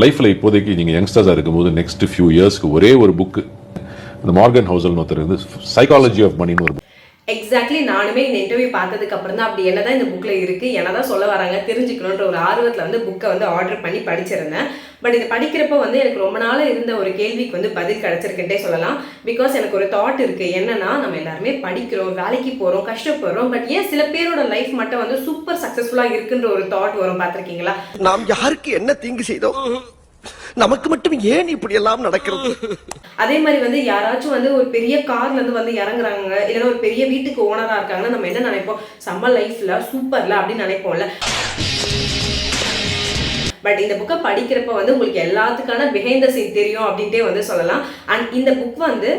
லைஃப்பில் இப்போதைக்கு நீங்கள் யங்ஸ்டர்ஸாக இருக்கும்போது நெக்ஸ்ட் ஃபியூ இயர்ஸ்க்கு ஒரே ஒரு புக்கு, இந்த மார்கன் ஹவுசல்னு ஒருத்தர் வந்து சைக்காலஜி ஆஃப் மணின்னு ஒரு எக்ஸாக்ட்லி நானுமே இந்த இன்டர்வியூ பார்த்ததுக்கு அப்புறம் தான் அப்படி என்னதான் இந்த புக்கில் இருக்குது, என்னதான் சொல்ல வராங்க தெரிஞ்சுக்கணுன்ற ஒரு ஆர்வத்தில் வந்து புக்கை வந்து ஆர்டர் பண்ணி படிச்சிருந்தேன். பட் இது படிக்கிறப்ப வந்து எனக்கு ரொம்ப நாள் இருந்த ஒரு கேள்விக்கு வந்து பதில் கிடச்சிருக்குன்ட்டே சொல்லலாம். பிகாஸ் எனக்கு ஒரு தாட் இருக்குது, என்னன்னா நம்ம எல்லாருமே படிக்கிறோம், வேலைக்கு போகிறோம், கஷ்டப்படுறோம், பட் ஏன் சில பேரோட லைஃப் மட்டும் வந்து சூப்பர் சக்ஸஸ்ஃபுல்லாக இருக்குன்ற ஒரு தாட் வரும். பார்த்துருக்கீங்களா? நாம் யாருக்கு என்ன தீங்கு செய்தோம், நமக்கு மட்டும் ஏன் இப்படி எல்லாம் நடக்கிறது? அதே மாதிரி வந்து யாராச்சும் வந்து ஒரு பெரிய கார்ல இருந்து வந்து இறங்குறாங்க, இல்லைன்னா ஒரு பெரிய வீட்டுக்கு ஓனரா இருக்காங்கன்னா நம்ம என்ன நினைப்போம், செம்ம லைஃப்ல சூப்பர்ல அப்படின்னு நினைப்போம்ல. பட் இந்த புக்கை படிக்கிறப்ப வந்து உங்களுக்கு எல்லாத்துக்கான பிஹைண்ட் த சீன் தெரியும் அப்படின்ட்டே வந்து சொல்லலாம். அண்ட் இந்த புக் வந்து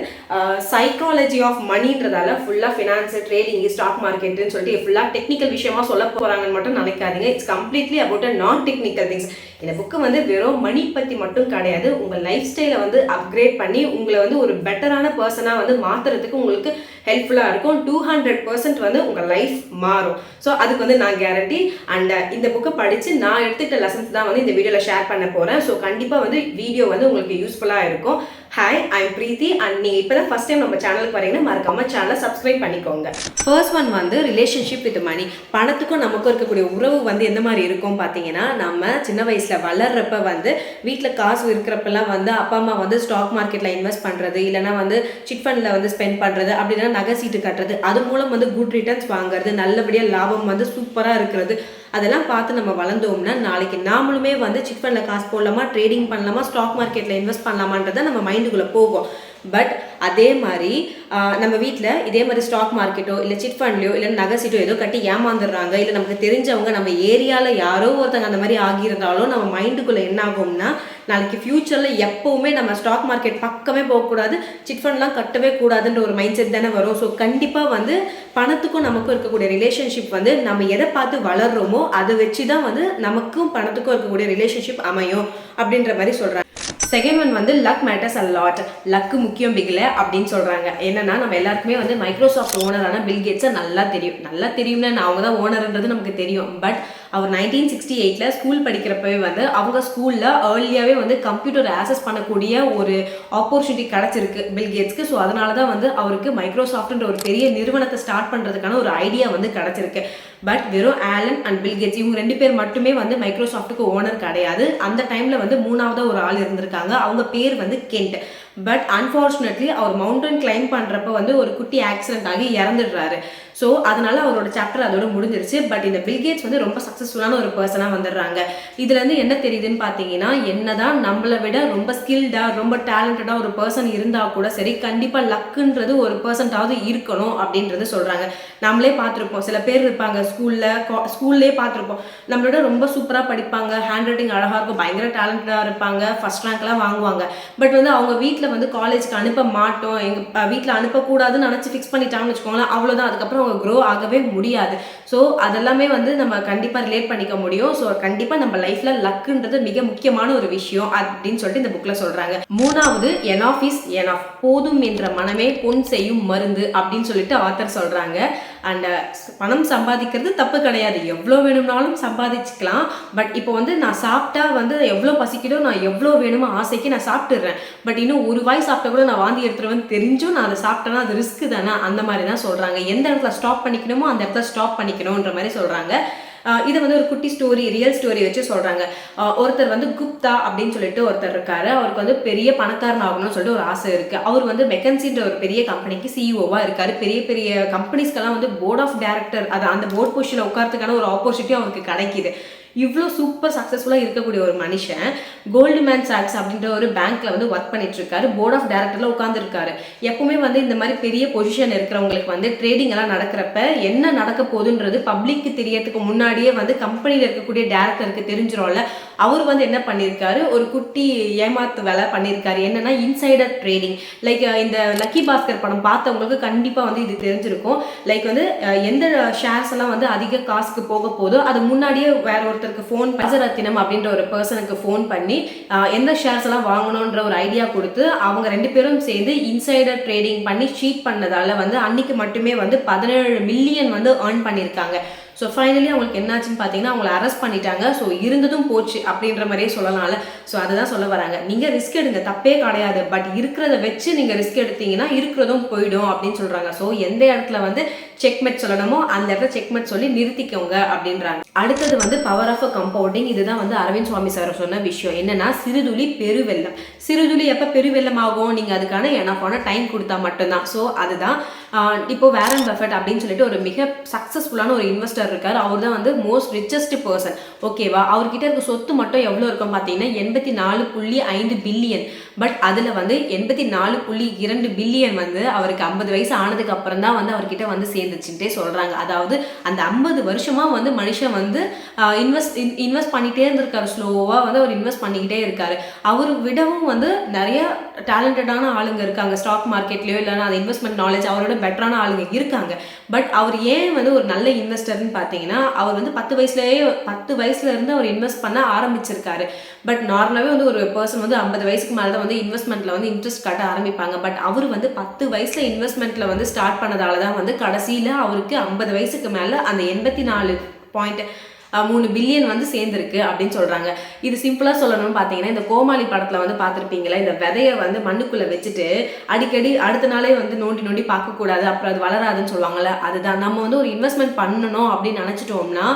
சைக்காலஜி ஆஃப் மணின்றதால ஃபுல்லாக ஃபினான்ஸு, ட்ரேடிங், ஸ்டாக் மார்க்கெட்டுன்னு சொல்லிட்டு ஃபுல்லாக டெக்னிக்கல் விஷயமா சொல்ல போகிறாங்கன்னு மட்டும் நினைக்காதீங்க. இட்ஸ் கம்ப்ளீட்லி அபவுட் அ நான் டெக்னிக்கல் திங்ஸ். இந்த புக்கு வந்து வெறும் மணி பற்றி மட்டும் கிடையாது, உங்கள் லைஃப் ஸ்டைலை வந்து அப்கிரேட் பண்ணி உங்களை வந்து ஒரு பெட்டரான பர்சனாக வந்து மாற்றுறதுக்கு உங்களுக்கு ஹெல்ப்ஃபுல்லாக இருக்கும். 200% வந்து உங்கள் லைஃப் மாறும். ஸோ அதுக்கு வந்து நான் கேரண்டி. அண்ட் இந்த புக்கை படித்து நான் எடுத்துக்கிட்ட லெசன்ஸ் தான் வந்து இந்த வீடியோவில் ஷேர் பண்ண போகிறேன். ஸோ கண்டிப்பாக வந்து வீடியோ வந்து உங்களுக்கு யூஸ்ஃபுல்லாக இருக்கும். Hi, I'm Preethi. அண்ட் நீங்கள் இப்போ தான் ஃபஸ்ட் டைம் நம்ம சேனலுக்கு வரீங்கன்னா மறக்காம சேனலை சப்ஸ்கிரைப் பண்ணிக்கோங்க. ஃபர்ஸ்ட் ஒன் வந்து ரிலேஷன்ஷிப் வித் மணி. பணத்துக்கும் நமக்கும் இருக்கக்கூடிய உறவு வந்து எந்த மாதிரி இருக்கும் பார்த்தீங்கன்னா, நம்ம சின்ன வயசில் வளர்றப்ப வந்து வீட்டில் காசு இருக்கிறப்பெல்லாம் வந்து அப்பா அம்மா வந்து ஸ்டாக் மார்க்கெட்டில் இன்வெஸ்ட் பண்ணுறது, இல்லைனா வந்து சிட் ஃபண்டில் வந்து ஸ்பெண்ட் பண்ணுறது, அப்படின்னா நகை சீட்டு கட்டுறது, அது மூலம் வந்து குட் ரிட்டர்ன்ஸ் வாங்குறது, நல்லபடியாக லாபம் வந்து சூப்பராக இருக்கிறது, அதெல்லாம் பார்த்து நம்ம வளர்ந்தோம்னா நாளைக்கு நாமளுமே வந்து சிட் ஃபண்டில் காசு போடலாமா, ட்ரேடிங் பண்ணலாமா, ஸ்டாக் மார்க்கெட்டில் இன்வெஸ்ட் பண்ணலாமான்றதை நம்ம மைண்டுக்குள்ளே போகும். பட் அதே மாதிரி நம்ம வீட்டில் இதே மாதிரி ஸ்டாக் மார்க்கெட்டோ இல்லை சிட் ஃபண்ட்லையோ இல்லை நகை சீட்டோ ஏதோ கட்டி ஏமாந்துடுறாங்க, இல்லை நமக்கு தெரிஞ்சவங்க நம்ம ஏரியாவில் யாரோ ஒருத்தங்க அந்த மாதிரி ஆகியிருந்தாலும் நம்ம மைண்டுக்குள்ளே என்ன ஆகும்னா, நாளைக்கு ஃப்யூச்சரில் எப்போவுமே நம்ம ஸ்டாக் மார்க்கெட் பக்கமே போகக்கூடாது, சிட் ஃபண்ட்லாம் கட்டவே கூடாதுன்ற ஒரு மைண்ட் செட் தானே வரும். ஸோ கண்டிப்பாக வந்து பணத்துக்கும் நமக்கும் இருக்கக்கூடிய ரிலேஷன்ஷிப் வந்து நம்ம எதை பார்த்து வளர்றோமோ அதை வச்சு தான் வந்து நமக்கும் பணத்துக்கும் இருக்கக்கூடிய ரிலேஷன்ஷிப் அமையும் அப்படின்ற மாதிரி சொல்கிறாங்க. செகண்ட் ஒன் வந்து luck matters a lot. Luck முக்கியம் பிகில அப்படின்னு சொல்கிறாங்க. என்னன்னா நம்ம எல்லாருக்குமே வந்து மைக்ரோசாஃப்ட் ஓனரான பில் கேட்ஸை நல்லா தெரியும்னா அவங்க தான் ஓனர்ன்றது நமக்கு தெரியும். பட் அவர் 1968 ஸ்கூல் படிக்கிறப்பவே வந்து அவங்க ஸ்கூலில் ஏர்லியாகவே வந்து கம்ப்யூட்டர் ஆக்சஸ் பண்ணக்கூடிய ஒரு ஆப்பர்ச்சுனிட்டி கிடச்சிருக்கு பில் கேட்ஸ்க்கு. ஸோ அதனால தான் வந்து அவருக்கு மைக்ரோசாஃப்ட்ன்ற ஒரு பெரிய நிறுவனத்தை ஸ்டார்ட் பண்ணுறதுக்கான ஒரு ஐடியா வந்து கிடச்சிருக்கு. பட் வெறும் ஆலன் அண்ட் பில் கேட்ஸ் இவங்க 2 பேர் மட்டுமே வந்து மைக்ரோசாஃப்ட்டுக்கு ஓனர் கிடையாது. அந்த டைமில் வந்து 3வது ஒரு ஆள் இருந்திருக்காங்க, அவங்க பேர் வந்து கென்ட். பட் அன்ஃபார்ச்சுனேட்லி அவர் மவுண்டன் கிளைம் பண்ணுறப்ப வந்து ஒரு குட்டி ஆக்சிடென்ட் ஆகி இறந்துடுறாரு. ஸோ அதனால அவரோட சாப்டர் அதோட முடிஞ்சிருச்சு. பட் இந்த பில் கேட்ஸ் வந்து ரொம்ப சக்ஸஸ்ஃபுல்லான ஒரு பர்சனாக வந்துடுறாங்க. இதுலேருந்து என்ன தெரியுதுன்னு பார்த்தீங்கன்னா, என்னதான் நம்மளை விட ரொம்ப ஸ்கில்டாக ரொம்ப டேலண்டடாக ஒரு பர்சன் இருந்தால் கூட சரி, கண்டிப்பாக லக்குன்றது ஒரு பர்சன்டாவது இருக்கணும் அப்படின்றது சொல்கிறாங்க. நம்மளே பார்த்துருப்போம், சில பேர் இருப்பாங்க ஸ்கூல்லே பார்த்துருப்போம், நம்மளோட ரொம்ப சூப்பராக படிப்பாங்க, ஹேண்ட் ரைட்டிங் அழகாக இருக்கும், பயங்கர டேலண்டடாக இருப்பாங்க, ஃபர்ஸ்ட் ரேங்க்லாம் வாங்குவாங்க. பட் வந்து அவங்க வீட்டில் வந்து காலேஜுக்கு அனுப்ப மாட்டோம், எங்கள் வீட்டில் அனுப்பக்கூடாதுன்னு நினச்சி ஃபிக்ஸ் பண்ணிட்டாங்கன்னு வச்சுக்கோங்களேன், அவ்வளோதான். அதுக்கப்புறம் அவங்க க்ரோ ஆகவே முடியாது. ஸோ அதெல்லாமே வந்து நம்ம கண்டிப்பாக ரிலேட் பண்ணிக்க முடியும். ஸோ கண்டிப்பாக நம்ம லைஃப்பில் லக்குன்றது மிக முக்கியமான ஒரு விஷயம் அப்படின்னு சொல்லிட்டு இந்த புக்கில் சொல்கிறாங்க. 3வது எனாஃப் இஸ் எனாஃப். போதும் என்ற மனமே பொன் செய்யும் மருந்து அப்படின்னு சொல்லிட்டு ஆத்தர் சொல்கிறாங்க. அண்ட் பணம் சம்பாதிக்கிறது தப்பு கிடையாது, எவ்வளோ வேணும்னாலும் சம்பாதிச்சுக்கலாம். பட் இப்போ வந்து நான் சாப்பிட்டா வந்து எவ்வளோ பசிக்கிதோ, நான் எவ்வளோ வேணுமோ ஆசைக்கு நான் சாப்பிட்டுடுறேன். பட் இன்னும் ஒரு வாய் சாப்பிட்டா கூட நான் வாந்தி எடுத்துருவேன் தெரிஞ்சும் நான் அதை சாப்பிட்டேன்னா அது ரிஸ்க் தானே, அந்த மாதிரி தான் சொல்கிறாங்க. எந்த இடத்துல ஸ்டாப் பண்ணிக்கணுமோ அந்த இடத்துல ஸ்டாப் பண்ணிக்கணுன்ற மாதிரி சொல்கிறாங்க. இதை வந்து ஒரு குட்டி ஸ்டோரி, ரியல் ஸ்டோரி வச்சு சொல்கிறாங்க. ஒருத்தர் வந்து குப்தா அப்படின்னு சொல்லிட்டு ஒருத்தர் இருக்காரு. அவருக்கு வந்து பெரிய பணக்காரன் ஆகணும்னு சொல்லிட்டு ஒரு ஆசை இருக்குது. அவர் வந்து மெக்கன்சின்ற ஒரு பெரிய கம்பெனிக்கு சிஇஓவாக இருக்காரு. பெரிய பெரிய கம்பெனிஸ்க்கெல்லாம் வந்து போர்ட் ஆஃப் டைரக்டர், அது அந்த போர்ட் பொசிஷனில் உட்காரத்துக்கான ஒரு ஆப்பர்ச்சுனிட்டி அவருக்கு கிடைக்கிது. இவ்வளோ சூப்பர் சக்ஸஸ்ஃபுல்லாக இருக்கக்கூடிய ஒரு மனுஷன் கோல்ட்மேன் சாக்ஸ் அப்படின்ற ஒரு பேங்க்ல வந்து ஒர்க் பண்ணிட்டு இருக்காரு. போர்ட் ஆஃப் டைரக்டர்ல உட்காந்துருக்காரு. எப்பவுமே வந்து இந்த மாதிரி பெரிய பொசிஷன் இருக்கிறவங்களுக்கு வந்து ட்ரேடிங் எல்லாம் நடக்கிறப்ப என்ன நடக்க போகுதுன்றது பப்ளிக்கு தெரியறதுக்கு முன்னாடியே வந்து கம்பெனியில் இருக்கக்கூடிய டைரக்டருக்கு தெரிஞ்சிடும்ல. அவர் வந்து என்ன பண்ணியிருக்காரு, ஒரு குட்டி ஏமாத்து வேலை பண்ணியிருக்காரு. என்னன்னா இன்சைடர் ட்ரேடிங். லைக் இந்த லக்கி பாஸ்கர் படம் பார்த்தவங்களுக்கு கண்டிப்பாக வந்து இது தெரிஞ்சிருக்கும். லைக் வந்து எந்த ஷேர்ஸ் எல்லாம் வந்து அதிக காசுக்கு போக போதோ அது முன்னாடியே வேற ஒருத்தருக்கு ஃபோன் பஜரத்தினம் அப்படின்ற ஒரு பர்சனுக்கு ஃபோன் பண்ணி எந்த ஷேர்ஸ் எல்லாம் வாங்கணுன்ற ஒரு ஐடியா கொடுத்து அவங்க 2 பேரும் சேர்ந்து இன்சைடர் ட்ரேடிங் பண்ணி ஷீட் பண்ணதால வந்து அன்னைக்கு மட்டுமே வந்து 17 மில்லியன் வந்து ஏர்ன் பண்ணியிருக்காங்க. ஸோ ஃபைனலி அவங்களுக்கு என்னாச்சுன்னு பார்த்தீங்கன்னா அவங்களை அரெஸ்ட் பண்ணிட்டாங்க. ஸோ இருந்ததும் போச்சு அப்படின்ற மாதிரியே சொல்லலாம்ல. ஸோ அதுதான் சொல்ல வராங்க, நீங்கள் ரிஸ்க் எடுங்க, தப்பே கிடையாது, பட் இருக்கிறத வச்சு நீங்கள் ரிஸ்க் எடுத்தீங்கன்னா இருக்கிறதும் போயிடும் அப்படின்னு சொல்கிறாங்க. ஸோ எந்த இடத்துல வந்து செக்மெட் சொல்லணுமோ அந்த இடத்துல செக்மெட் சொல்லி நிறுத்திக்கோங்க அப்படின்றாங்க. அடுத்தது வந்து பவர் ஆஃப் கம்பவுண்டிங். இதுதான் வந்து அரவிந்த் சுவாமி சார் சொன்ன விஷயம். என்னன்னா சிறுதுளி பெருவெள்ளம். சிறுதுளி எப்போ பெருவெள்ளம் ஆகும், நீங்கள் அதுக்கான எனக்கான டைம் கொடுத்தா மட்டும்தான். ஸோ அதுதான் இப்போ வாரன் பஃபெட் அப்படின்னு சொல்லிட்டு ஒரு மிக சக்ஸஸ்ஃபுல்லான ஒரு இன்வெஸ்டர் இருக்கார். அவர் தான் வந்து மோஸ்ட் ரிச்சஸ்ட் பர்சன். ஓகேவா, அவர்கிட்ட இருக்க சொத்து மட்டும் எவ்வளோ இருக்கும் பார்த்தீங்கன்னா 84.5 பில்லியன். பட் அதில் வந்து 84.2 பில்லியன் வந்து அவருக்கு 50 வயசு ஆனதுக்கு அப்புறம் தான் வந்து அவர்கிட்ட வந்து சேர்ந்துச்சுட்டே சொல்கிறாங்க. அதாவது அந்த 50 வருஷமாக வந்து மனுஷன் வந்து இன்வெஸ்ட் பண்ணிகிட்டே இருந்திருக்காரு. ஸ்லோவாக வந்து அவர் இன்வெஸ்ட் பண்ணிக்கிட்டே இருக்காரு. அவர் விடவும் வந்து நிறைய டேலண்டடான ஆளுங்க இருக்காங்க ஸ்டாக் மார்க்கெட்லேயோ, இல்லைன்னா அந்த இன்வெஸ்ட்மெண்ட் நாலேஜ் அவரோட பெட்டரான ஆளுங்க இருக்காங்க. பட் அவர் ஏன் வந்து ஒரு நல்ல இன்வெஸ்டர்னு பார்த்தீங்கன்னா அவர் வந்து 10 வயசுல இருந்து அவர் இன்வெஸ்ட் பண்ண ஆரம்பிச்சிருக்காரு. பட் நார்மலாகவே வந்து ஒரு பர்சன் வந்து 50 வயசுக்கு மேலே தான் வந்து இன்வெஸ்ட்மெண்ட்டில் வந்து இன்ட்ரெஸ்ட் காட்ட ஆரம்பிப்பாங்க. பட் அவர் வந்து 10 வயசில் இன்வெஸ்ட்மெண்ட்டில் வந்து ஸ்டார்ட் பண்ணதால தான் வந்து கடைசியில் அவருக்கு 50 வயசுக்கு மேலே அந்த 84.3 பில்லியன் வந்து சேர்ந்துருக்கு அப்படின்னு சொல்கிறாங்க. இது சிம்பிளாக சொல்லணும்னு பார்த்தீங்கன்னா இந்த கோமாளி படத்தில் வந்து பார்த்துருப்பீங்களா, இந்த விதையை வந்து மண்ணுக்குள்ளே வச்சுட்டு அடிக்கடி அடுத்த நாளே வந்து நோண்டி பார்க்கக்கூடாது, அப்புறம் அது வளராதுன்னு சொல்லுவாங்கள்ல. அதுதான் நம்ம வந்து ஒரு இன்வெஸ்ட்மெண்ட் பண்ணணும் அப்படின்னு நினச்சிட்டோம்னா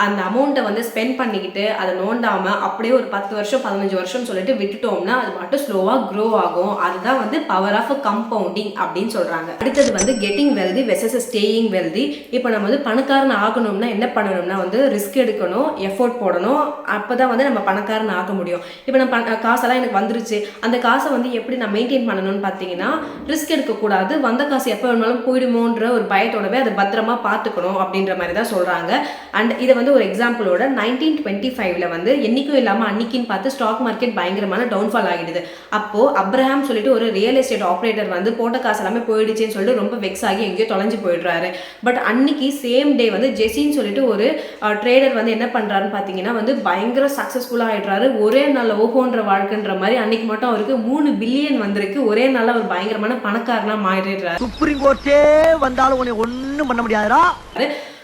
அந்த அமௌண்ட்டை வந்து ஸ்பெண்ட் பண்ணிக்கிட்டு அதை நோண்டாமல் அப்படியே ஒரு 10 வருஷம் 15 வருஷம் சொல்லிட்டு விட்டுட்டோம்னா அது மட்டும் ஸ்லோவாக க்ரோ ஆகும். அதுதான் வந்து பவர் ஆஃப் கம்பவுண்டிங் அப்படின்னு சொல்கிறாங்க. அடுத்தது வந்து getting wealthy versus staying wealthy. இப்போ நம்ம வந்து பணக்காரன் ஆகணும்னா என்ன பண்ணணும்னா வந்து ரிஸ்க் எடுக்கணும், எஃபோர்ட் போடணும். அப்போ தான் வந்து நம்ம பணக்காரன் ஆக முடியும். இப்போ நம்ம காசெல்லாம் எனக்கு வந்துருச்சு, அந்த காசை வந்து எப்படி நான் மெயின்டைன் பண்ணணும்னு பார்த்தீங்கன்னா ரிஸ்க் எடுக்கக்கூடாது, வந்த காசு எப்போ வேணாலும் போயிடுமோன்ற ஒரு பயத்தோடவே அதை பத்திரமா பார்த்துக்கணும் அப்படின்ற மாதிரி தான் சொல்கிறாங்க. அண்ட் இதை வந்து ஒரு எக்ஸாம்பிளோட 1925ல வந்து என்னைக்கும் இல்லாம அன்னைக்குன்னு பார்த்து ஸ்டாக் மார்க்கெட் பயங்கரமான டவுன்ஃபால் ஆகிடுது. அப்போ அப்ரஹாம் சொல்லிட்டு ஒரு ரியல் எஸ்டேட் ஆப்ரேட்டர் வந்து போட்ட காசு எல்லாமே போயிடுச்சுன்னு சொல்லிட்டு ரொம்ப வெக்ஸ் ஆகி எங்கேயோ தொலைஞ்சு போயிடுறாரு. பட் அன்னைக்கு சேம் டே வந்து ஜெசின்னு சொல்லிட்டு ஒரு ட்ரேடர் வந்து என்ன பண்றாருன்னு பார்த்தீங்கன்னா வந்து பயங்கர சக்ஸஸ்ஃபுல்லாக ஆயிடுறாரு. ஒரே நாள் ஓஹோன்ற வாழ்க்கைன்ற மாதிரி அன்னைக்கு மட்டும் அவருக்கு 3 பில்லியன் வந்திருக்கு. ஒரே நாள் அவர் பயங்கரமான பணக்காரனா மாறிடுறாரு. சுப்ரீம் கோர்ட்டே வந்தாலும் உன்னை ஒன்றும் பண்ண முடியாதுடா.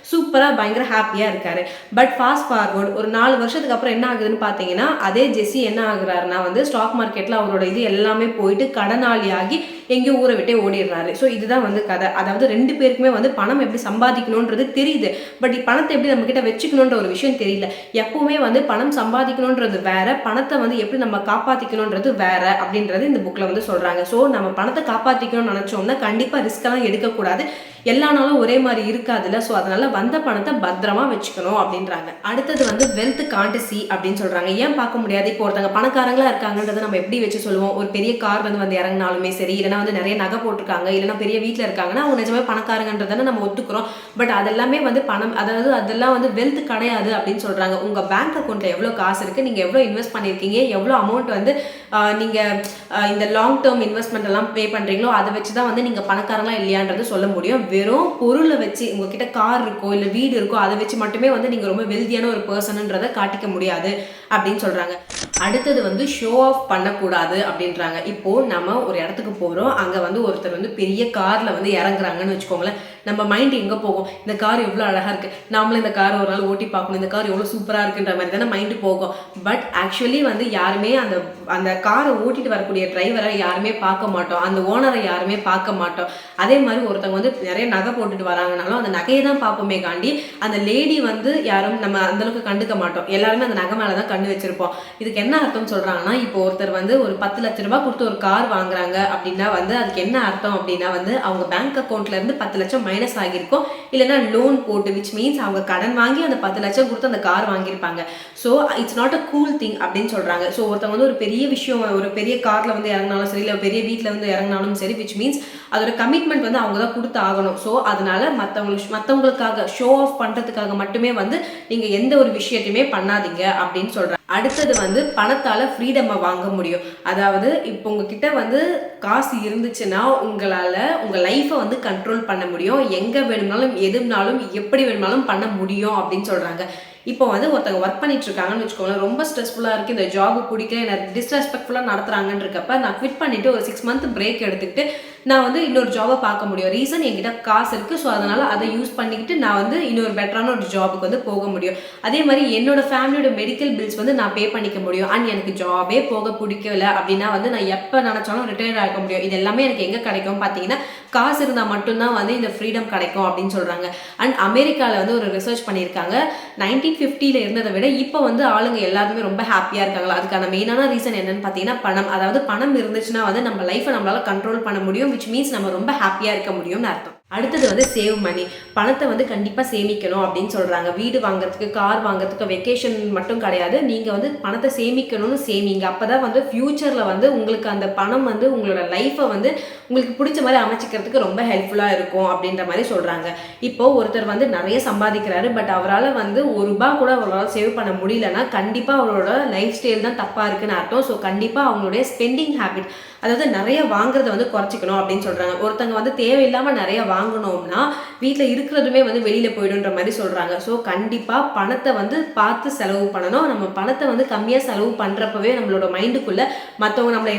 சூப்பராக பயங்கர ஹாப்பியாக இருக்காரு. பட் ஃபாஸ்ட் ஃபார்வர்ட் ஒரு 4 வருஷத்துக்கு அப்புறம் என்ன ஆகுதுன்னு பார்த்தீங்கன்னா அதே ஜெஸ்ஸி என்ன ஆகுறாருன்னா வந்து ஸ்டாக் மார்க்கெட்டில் அவரோட இது எல்லாமே போயிட்டு கடனாளி ஆகி எங்கேயோ ஊரை விட்டே ஓடிடுறாரு. ஸோ இதுதான் வந்து கதை. அதாவது 2 பேருக்குமே வந்து பணம் எப்படி சம்பாதிக்கணுன்றது தெரியுது, பட் பணத்தை எப்படி நம்ம கிட்ட வச்சுக்கணுன்ற ஒரு விஷயம் தெரியல. எப்பவுமே வந்து பணம் சம்பாதிக்கணுன்றது வேற, பணத்தை வந்து எப்படி நம்ம காப்பாற்றிக்கணுன்றது வேற அப்படின்றது இந்த புக்கில் வந்து சொல்கிறாங்க. ஸோ நம்ம பணத்தை காப்பாற்றிக்கணும்னு நினச்சோம்னா கண்டிப்பாக ரிஸ்கெல்லாம் எடுக்கக்கூடாது. எல்லா நாளும் ஒரே மாதிரி இருக்காதுல்ல. ஸோ அதனால வந்த பணத்தை பத்திரமா வச்சுக்கணும் அப்படின்றாங்க. அடுத்தது வந்து வெல்த் காண்டசி அப்படின்னு சொல்றாங்க. ஏன் பார்க்க முடியாது, இப்போ ஒருத்தங்க பணக்காரங்களா இருக்காங்கன்றதை நம்ம எப்படி வச்சு சொல்லுவோம். ஒரு பெரிய கார் வந்து இறங்கினாலுமே சரி, இல்லைன்னா வந்து நிறைய நகை போட்டிருக்காங்க, இல்லைன்னா பெரிய வீட்டில் இருக்காங்கன்னா அவங்க நிஜமே பணக்காரங்கன்றதை நம்ம ஒத்துக்கிறோம். பட் அதெல்லாமே வந்து பணம், அதாவது அதெல்லாம் வந்து வெல்த் கிடையாது அப்படின்னு சொல்றாங்க. உங்க பேங்க் அக்கௌண்ட்ல எவ்வளவு காசு இருக்கு, நீங்க எவ்வளவு இன்வெஸ்ட் பண்ணிருக்கீங்க, எவ்வளவு அமௌண்ட் வந்து நீங்க இந்த லாங் டேர்ம் இன்வெஸ்ட்மெண்ட் எல்லாம் பே பண்றீங்களோ அதை வச்சுதான் வந்து நீங்க பணக்காரங்களா இல்லையான்றது சொல்ல முடியும். வெறும் பொருளை வச்சு உங்ககிட்ட கார் இருக்கோ இல்லை வீடு இருக்கோ அதை வச்சு மட்டுமே வந்து நீங்கள் ரொம்ப வெல்தியான ஒரு பர்சன்ன்றதை காட்டிக்க முடியாது அப்படின்னு சொல்கிறாங்க. அடுத்தது வந்து ஷோ ஆஃப் பண்ணக்கூடாது அப்படின்றாங்க. இப்போது நம்ம ஒரு இடத்துக்கு போகிறோம், அங்கே வந்து ஒருத்தர் வந்து பெரிய காரில் வந்து இறங்குறாங்கன்னு வச்சுக்கோங்களேன். நம்ம மைண்ட் எங்கே போகும், இந்த கார் எவ்வளோ அழகாக இருக்குது, நாமளும் இந்த கார் ஒரு நாள் ஓட்டி பார்க்கணும், இந்த கார் எவ்வளோ சூப்பராக இருக்குன்ற மாதிரி தானே மைண்டு போகும். பட் ஆக்சுவலி வந்து யாருமே அந்த காரை ஓட்டிட்டு வரக்கூடிய டிரைவரை யாருமே பார்க்க மாட்டோம், அந்த ஓனரை யாருமே பார்க்க மாட்டோம். அதே மாதிரி ஒருத்தவங்க வந்து நிறைய நகை போட்டுட்டு வராங்கனாலும் அந்த நகையை தான் பார்ப்போமே காண்டி அந்த லேடி வந்து யாரும் நம்ம அந்தளவுக்கு கண்டுக்க மாட்டோம். எல்லாருமே அந்த நகை மேலே தான் கண்டு வச்சிருப்போம். இதுக்கு என்ன அர்த்தம் சொல்கிறாங்கன்னா, இப்போ ஒருத்தர் வந்து ஒரு 10 லட்ச ரூபாய் கொடுத்து ஒரு கார் வாங்குறாங்க அப்படின்னா வந்து அதுக்கு என்ன அர்த்தம் அப்படின்னா வந்து அவங்க பேங்க் அக்கௌண்ட்ல இருந்து 10 லட்சம் மைனஸ் ஆகியிருக்கும், இல்லைன்னா லோன் போட்டு, விச் மீன்ஸ் அவங்க கடன் வாங்கி அந்த 10 லட்சம் கொடுத்து அந்த கார் வாங்கியிருப்பாங்க. So it's not a cool thing அப்படின்னு சொல்றாங்க. ஸோ ஒருத்தவங்க வந்து ஒரு பெரிய விஷயம், ஒரு பெரிய கார்ல வந்து இறங்கினாலும் சரி, இல்லை பெரிய வீட்டில் வந்து இறங்கினாலும் சரி, விச் மீன்ஸ் அதோட கமிட்மெண்ட் வந்து அவங்க தான் கொடுத்து ஆகணும். ஸோ அதனால மற்றவங்களுக்காக ஷோ ஆஃப் பண்றதுக்காக மட்டுமே வந்து நீங்க எந்த ஒரு விஷயத்தையுமே பண்ணாதீங்க அப்படின்னு சொல்றாங்க. அடுத்தது வந்து பணத்தால ஃப்ரீடமை வாங்க முடியும். அதாவது இப்போ உங்ககிட்ட வந்து காசு இருந்துச்சுன்னா உங்களால உங்க லைஃபை வந்து கண்ட்ரோல் பண்ண முடியும், எங்க வேணும்னாலும் எதுனாலும் எப்படி வேணும்னாலும் பண்ண முடியும் அப்படின்னு சொல்றாங்க. இப்போ வந்து ஒருத்தங்க ஒர்க் பண்ணிட்டு இருக்காங்கன்னு வச்சுக்கோங்களேன், ரொம்ப ஸ்ட்ரெஸ்ஃபுல்லாக இருக்குது, இந்த ஜாபு பிடிக்கல, என்ன டிஸ்ரெஸ்பெக்ட்ஃபுல்லாக நடத்துறாங்கன்னு இருக்கப்ப நான் குவிட் பண்ணிட்டு ஒரு 6 மந்த் பிரேக் எடுத்துக்கிட்டு நான் வந்து இன்னொரு ஜாபை பார்க்க முடியும். ரீசன் என்கிட்ட காசு இருக்குது. ஸோ அதனால் அதை யூஸ் பண்ணிக்கிட்டு நான் வந்து இன்னொரு பெட்டரான ஒரு ஜாபுக்கு வந்து போக முடியும். அதே மாதிரி என்னோட ஃபேமிலியோட மெடிக்கல் பில்ஸ் வந்து நான் பே பண்ணிக்க முடியும். அண்ட் எனக்கு ஜாபே போக பிடிக்கல அப்படின்னா வந்து நான் எப்போ நினச்சாலும் ரிட்டையர் ஆக முடியும். இது எல்லாமே எனக்கு எங்கே கிடைக்கும் பார்த்தீங்கன்னா காசு இருந்தால் மட்டும்தான் வந்து இந்த ஃப்ரீடம் கிடைக்கும் அப்படின்னு சொல்கிறாங்க. அண்ட் அமெரிக்காவில் வந்து ஒரு ரிசர்ச் பண்ணியிருக்காங்க. 1950 இருந்ததை விட இப்போ வந்து ஆளுங்க எல்லாருமே ரொம்ப ஹாப்பியாக இருக்காங்களா. அதுக்கான மெயினான ரீசன் என்னன்னு பார்த்தீங்கன்னா பணம். அதாவது பணம் இருந்துச்சுன்னா வந்து நம்ம லைஃப்பை நம்மளால் கண்ட்ரோல் பண்ண முடியும். விச் மீன்ஸ் நம்ம ரொம்ப ஹாப்பியாக இருக்க முடியும்னு அர்த்தம். அடுத்தது வந்து சேவ் மணி. பணத்தை வந்து கண்டிப்பாக சேமிக்கணும் அப்படின்னு சொல்கிறாங்க. வீடு வாங்குறதுக்கு, கார் வாங்குறதுக்கு, வெக்கேஷன் மட்டும் கிடையாது. நீங்கள் வந்து பணத்தை சேமிக்கணும்னு சேமிங்க. அப்போ தான் வந்து ஃப்யூச்சரில் வந்து உங்களுக்கு அந்த பணம் வந்து உங்களோட லைஃப்பை வந்து உங்களுக்கு பிடிச்ச மாதிரி அமைச்சிக்கிறதுக்கு ரொம்ப ஹெல்ப்ஃபுல்லாக இருக்கும் அப்படின்ற மாதிரி சொல்கிறாங்க. இப்போது ஒருத்தர் வந்து நிறைய சம்பாதிக்கிறாரு. பட் அவரால் வந்து ₹1 கூட அவரால் சேவ் பண்ண முடியலன்னா கண்டிப்பாக அவரோட லைஃப் ஸ்டைல் தான் தப்பாக இருக்குன்னு அர்த்தம். ஸோ கண்டிப்பாக அவங்களுடைய ஸ்பெண்டிங் ஹேபிட், அதாவது நிறைய வாங்குறத வந்து குறைச்சிக்கணும் அப்படின்னு சொல்கிறாங்க. ஒருத்தங்க வந்து தேவையில்லாமல் நிறைய வாங்கணும்னா வீட்டில் இருக்கிறதுமே வந்து வெளியில் போய்டுன்ற மாதிரி சொல்கிறாங்க. ஸோ கண்டிப்பாக பணத்தை வந்து பார்த்து செலவு பண்ணணும். நம்ம பணத்தை வந்து கம்மியாக செலவு பண்ணுறப்பவே நம்மளோட மைண்டுக்குள்ளே மற்றவங்க நம்மளை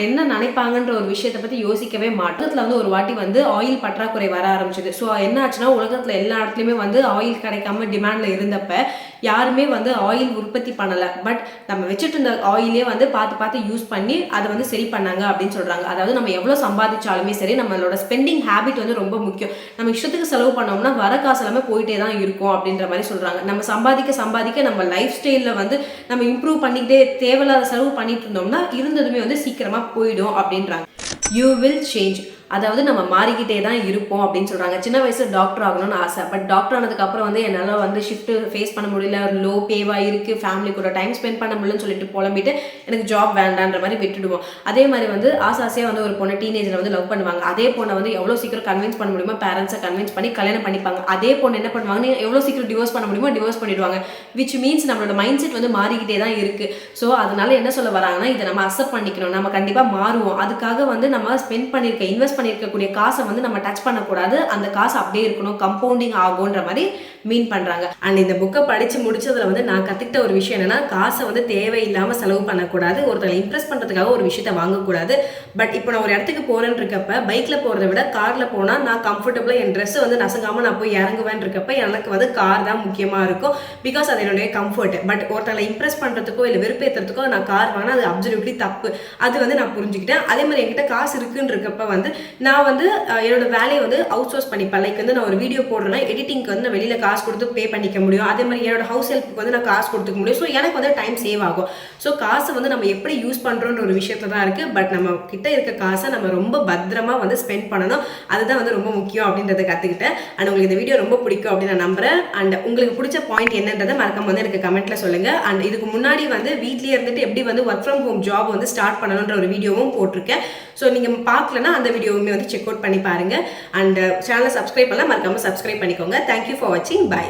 என்ன நினைப்பாங்கன்ற ஒரு விஷயத்தை பற்றி யோசிக்கவே மாட்டோம். வந்து ஒரு வாட்டி வந்து ஆயில் பற்றாக்குறை வர ஆரம்பிச்சது. ஸோ என்ன ஆச்சுன்னா உலகத்தில் எல்லா இடத்துலையுமே வந்து ஆயில் கிடைக்காம டிமாண்டில் இருந்தப்ப யாருமே வந்து ஆயில் உற்பத்தி பண்ணலை. பட் நம்ம வச்சுட்டு இருந்த ஆயிலே வந்து பார்த்து யூஸ் பண்ணி அதை வந்து சரி பண்ணாங்க அப்படின்னு சொல்கிறாங்க. அதாவது நம்ம எவ்வளோ சம்பாதிச்சாலுமே சரி நம்மளோட ஸ்பெண்டிங் ஹேபிட் வந்து ரொம்ப முக்கியம். நம்ம இஷ்டத்துக்கு செலவு பண்ணோம்னா வர காசு எல்லாமே போயிட்டே தான் இருக்கும் அப்படின்ற மாதிரி சொல்கிறாங்க. நம்ம சம்பாதிக்க நம்ம லைஃப் ஸ்டைலில் வந்து நம்ம இம்ப்ரூவ் பண்ணிக்கிட்டே தேவையில்லாத செலவு பண்ணிட்டு இருந்தோம்னா இருந்ததுமே வந்து சீக்கிரமாக போயிடும் அப்படின்றாங்க. You will change. அதாவது நம்ம மாறிக்கிட்டே தான் இருப்போம் அப்படின்னு சொல்கிறாங்க. சின்ன வயசில் டாக்டர் ஆகணும்னு ஆசை. பட் டாக்டர் ஆனதுக்கப்புறம் வந்து என்னால் வந்து ஷிஃப்ட்டு ஃபேஸ் பண்ண முடியல, லோ பேவாக இருக்குது, ஃபேமிலி கூட டைம் ஸ்பெண்ட் பண்ண முடியலன்னு சொல்லிட்டு புலம்பிட்டு எனக்கு ஜாப் வேண்டான்ற மாதிரி விட்டுடுவோம். அதே மாதிரி வந்து ஆசையாக வந்து ஒரு பொண்ணை டீனேஜில் வந்து லவ் பண்ணுவாங்க. அதே பொண்ணை வந்து எவ்வளோ சீக்கிரம் கன்வின்ஸ் பண்ண முடியுமோ பேரண்ட்ஸை கன்வின்ஸ் பண்ணி கல்யாணம் பண்ணிப்பாங்க. அதே பொண்ணு என்ன பண்ணுவாங்க, எவ்வளோ சீக்கிரம் டிவோர்ஸ் பண்ண முடியுமோ டிவோர்ஸ் பண்ணிடுவாங்க. விச் மீன்ஸ் நம்மளோட மைண்ட் செட் வந்து மாறிக்கிட்டே தான் இருக்குது. ஸோ அதனால என்ன சொல்ல வராங்கன்னா இதை நம்ம அக்செப்ட் பண்ணிக்கணும். நம்ம கண்டிப்பாக மாறுவோம். அதுக்காக வந்து நம்ம இன்வெஸ்ட் பண்ணியிருக்கக்கூடிய காசை வந்து நம்ம டச் பண்ணக்கூடாது. அந்த காசு அப்படியே இருக்கணும், கம்பவுண்டிங் ஆகும்ன்ற மாதிரி மீன் பண்றாங்க. அண்ட் இந்த புக்கை படிச்சு முடிச்சதுல வந்து நான் கத்துக்கிட்ட ஒரு விஷயம் என்னன்னா, காசை வந்து தேவையில்லாம செலவு பண்ணக்கூடாது. ஒருத்தரை இம்ப்ரெஸ் பண்றதுக்காக ஒரு விஷயத்த வாங்கக்கூடாது. பட் இப்போ நான் ஒரு இடத்துக்கு போறேன்னு இருக்கப்ப பைக்ல போறதை விட கார்ல போனா நான் கம்ஃபர்டபுளா என் ட்ரெஸ் வந்து நசங்காம நான் போய் இறங்குவேன் இருக்கப்ப எனக்கு வந்து கார் தான் முக்கியமா இருக்கும். பிகாஸ் அது என்னுடைய கம்ஃபர்ட். பட் ஒருத்தரை இம்ப்ரெஸ் பண்றதுக்கோ இல்லை வெறுப்பேற்றுறதுக்கோ நான் கார் வாங்கினா அது அப்சல்யூட்லி தப்பு. அது வந்து நான் புரிஞ்சுக்கிட்டேன். அதே மாதிரி என்கிட்ட காசு இருக்குன்னு இருக்கப்ப வந்து நான் வந்து என்னோட வேலையை வந்து அவுட் சோர்ஸ் பண்ணிப்பேன். லைக் வந்து நான் ஒரு வீடியோ போடுறேன்னா எடிட்டிங்க்கு வந்து நான் வெளியில காசு கொடுத்து பே பண்ணிக்க முடியும். அதே மாதிரி என்னோட ஹவுஸ் ஹெல்ப்புக்கு வந்து நான் காசு கொடுத்துக்க முடியும். ஸோ எனக்கு வந்து டைம் சேவ் ஆகும். ஸோ காசை வந்து நம்ம எப்படி யூஸ் பண்றோன்ற ஒரு விஷயத்துல தான் இருக்கு. பட் நம்ம கிட்ட இருக்க காசை நம்ம ரொம்ப பத்திரமா வந்து ஸ்பெண்ட் பண்ணணும். அதுதான் வந்து ரொம்ப முக்கியம் அப்படின்றத கத்துக்கிட்டேன். அண்ட் உங்களுக்கு இந்த வீடியோ ரொம்ப பிடிக்கும் அப்படின்னு நான் நம்புறேன். அண்ட் உங்களுக்கு பிடிச்ச பாயிண்ட் என்னன்றதை மறக்காம வந்து எனக்கு கமெண்ட்ல சொல்லுங்க. அண்ட் இதுக்கு முன்னாடி வந்து வீட்லயே இருந்துட்டு எப்படி வந்து ஒர்க் ஃப்ரம் ஹோம் ஜாப் வந்து ஸ்டார்ட் பண்ணணுன்ற ஒரு வீடியோவும் போட்டிருக்கேன். ஸோ நீங்க பார்க்கலன்னா அந்த வீடியோவுமே வந்து செக் அவுட் பண்ணி பாருங்க. அண்ட் சேனலை சப்ஸ்கிரைப் பண்ணலாம், மறக்காம சப்ஸ்கிரைப் பண்ணிக்கோங்க. தேங்க்யூ ஃபார் வாட்சிங். பை.